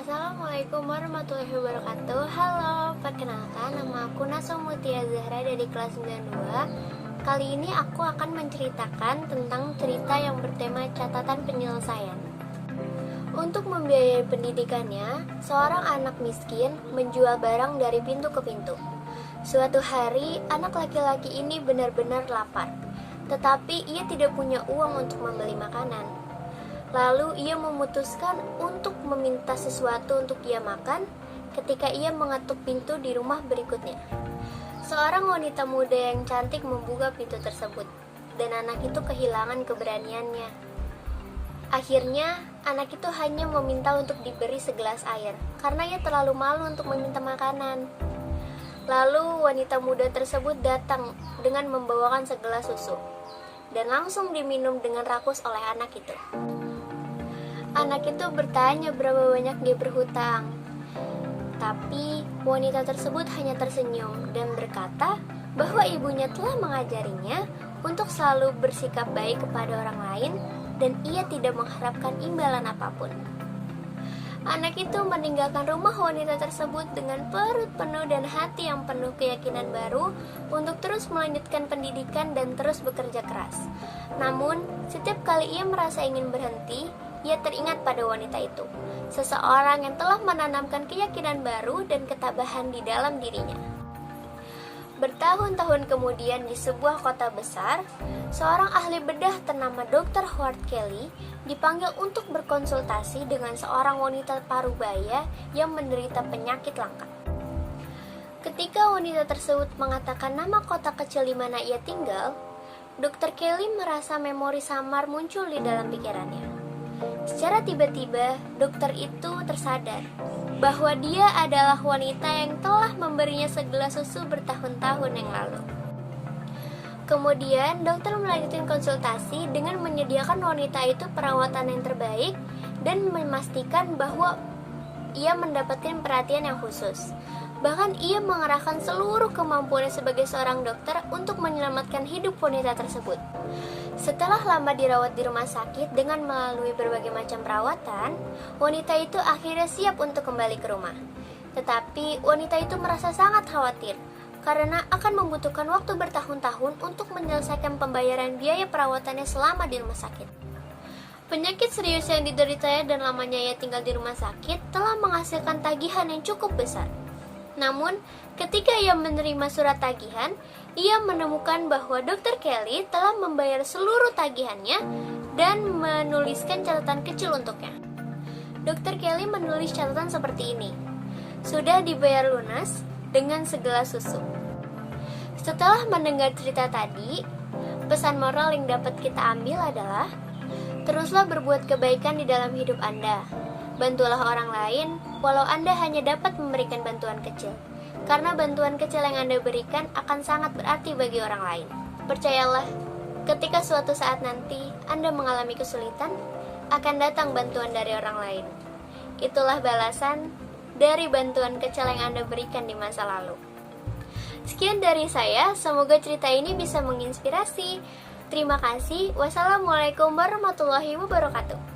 Assalamualaikum warahmatullahi wabarakatuh. Halo, perkenalkan nama aku Naswa Mutia Zahra dari kelas 92. Kali ini aku akan menceritakan tentang cerita yang bertema catatan penyelesaian. Untuk membiayai pendidikannya, seorang anak miskin menjual barang dari pintu ke pintu. Suatu hari, anak laki-laki ini benar-benar lapar, tetapi ia tidak punya uang untuk membeli makanan. Lalu ia memutuskan untuk meminta sesuatu untuk ia makan ketika ia mengetuk pintu di rumah berikutnya. Seorang wanita muda yang cantik membuka pintu tersebut, dan anak itu kehilangan keberaniannya. Akhirnya, anak itu hanya meminta untuk diberi segelas air, karena ia terlalu malu untuk meminta makanan. Lalu wanita muda tersebut datang dengan membawakan segelas susu, dan langsung diminum dengan rakus oleh anak itu. Anak itu bertanya berapa banyak dia berhutang. Tapi wanita tersebut hanya tersenyum dan berkata bahwa ibunya telah mengajarinya untuk selalu bersikap baik kepada orang lain dan ia tidak mengharapkan imbalan apapun. Anak itu meninggalkan rumah wanita tersebut dengan perut penuh dan hati yang penuh keyakinan baru untuk terus melanjutkan pendidikan dan terus bekerja keras. Namun, setiap kali ia merasa ingin berhenti, ia teringat pada wanita itu, seseorang yang telah menanamkan keyakinan baru dan ketabahan di dalam dirinya. Bertahun-tahun kemudian di sebuah kota besar, seorang ahli bedah ternama Dr. Howard Kelly dipanggil untuk berkonsultasi dengan seorang wanita parubaya yang menderita penyakit langka. Ketika wanita tersebut mengatakan nama kota kecil di mana ia tinggal, Dr. Kelly merasa memori samar muncul di dalam pikirannya. Secara tiba-tiba, dokter itu tersadar bahwa dia adalah wanita yang telah memberinya segelas susu bertahun-tahun yang lalu. Kemudian, dokter melanjutkan konsultasi dengan menyediakan wanita itu perawatan yang terbaik dan memastikan bahwa ia mendapatkan perhatian yang khusus. Bahkan ia mengerahkan seluruh kemampuannya sebagai seorang dokter untuk menyelamatkan hidup wanita tersebut. Setelah lama dirawat di rumah sakit dengan melalui berbagai macam perawatan, wanita itu akhirnya siap untuk kembali ke rumah. Tetapi wanita itu merasa sangat khawatir karena akan membutuhkan waktu bertahun-tahun untuk menyelesaikan pembayaran biaya perawatannya selama di rumah sakit. Penyakit serius yang dideritanya dan lamanya ia tinggal di rumah sakit telah menghasilkan tagihan yang cukup besar. Namun, ketika ia menerima surat tagihan, ia menemukan bahwa Dr. Kelly telah membayar seluruh tagihannya dan menuliskan catatan kecil untuknya. Dr. Kelly menulis catatan seperti ini: sudah dibayar lunas dengan segelas susu. Setelah mendengar cerita tadi, pesan moral yang dapat kita ambil adalah: teruslah berbuat kebaikan di dalam hidup Anda. Bantulah orang lain, walau Anda hanya dapat memberikan bantuan kecil. Karena bantuan kecil yang Anda berikan akan sangat berarti bagi orang lain. Percayalah, ketika suatu saat nanti Anda mengalami kesulitan, akan datang bantuan dari orang lain. Itulah balasan dari bantuan kecil yang Anda berikan di masa lalu. Sekian dari saya, semoga cerita ini bisa menginspirasi. Terima kasih. Wassalamualaikum warahmatullahi wabarakatuh.